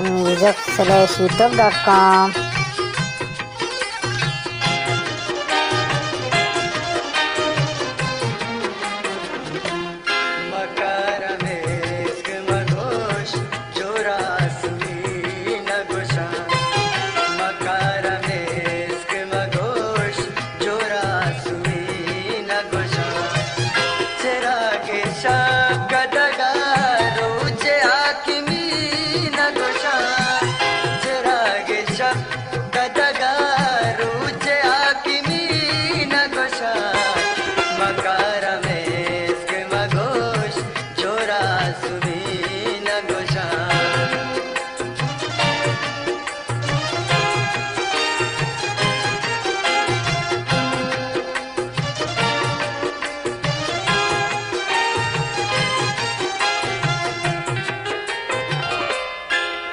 music/youtube.com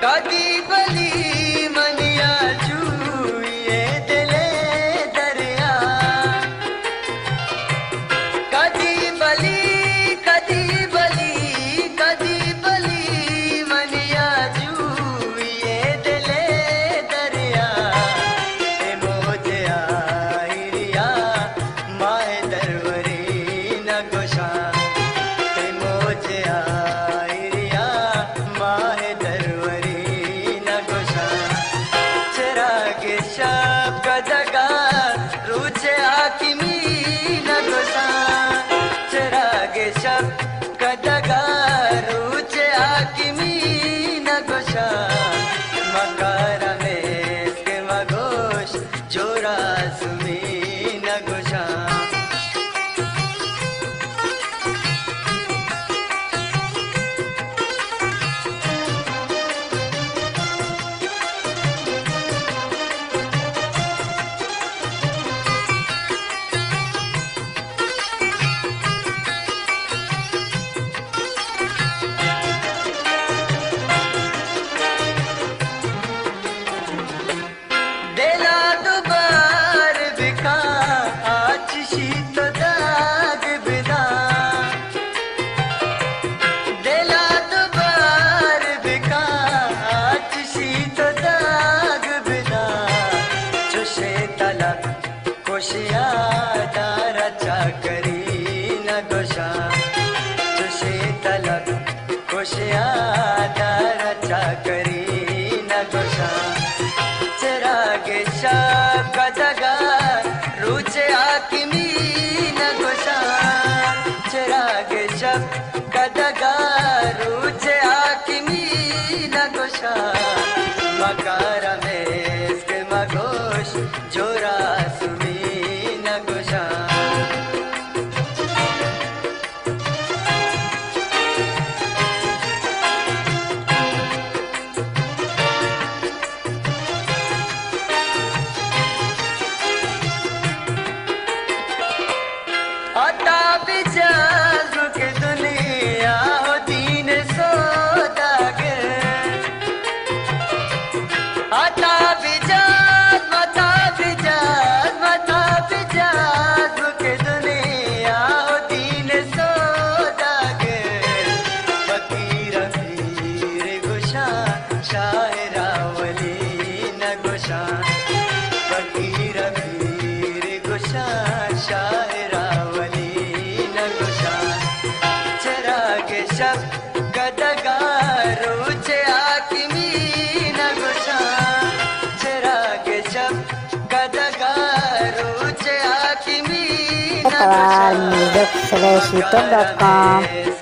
कदी बली मनिया चूए दिले दरिया कदी बली मनिया चूए दिले दरिया ए मोजे आइरिया माए दरवरी न गोशा ए मोजे आइरिया माए दरवरी कदगा रुचे आकिमी न गोसा चरागे शब कदगा रुचे आकिमी न गोसा मकारा में के मगोश जोरा सुमी न गोसा कोशिया तारा चाकरी न गोशा तुझे तलब कोशिया तारा चाकरी न गोशा चरागे शाब कदगा रुचे आकिमी न गोशा चरागे शाब कदगा रुचे आकिमी न गोशा मकारा में इसके मगोश जोरा सुमी आता बिजाज के दुनिया हो दीन सोदागे आता बिजाज मता बिजाज के दुनिया हो दीन सोदागे फकीर पीर गुशा शायरा वली न गुशा फकीर पीर गुशा शायरा शब कदगा रुचे आकिमी न गोशा चरागे शब कदगा रुचे आकिमी न गोशा music/youtube.com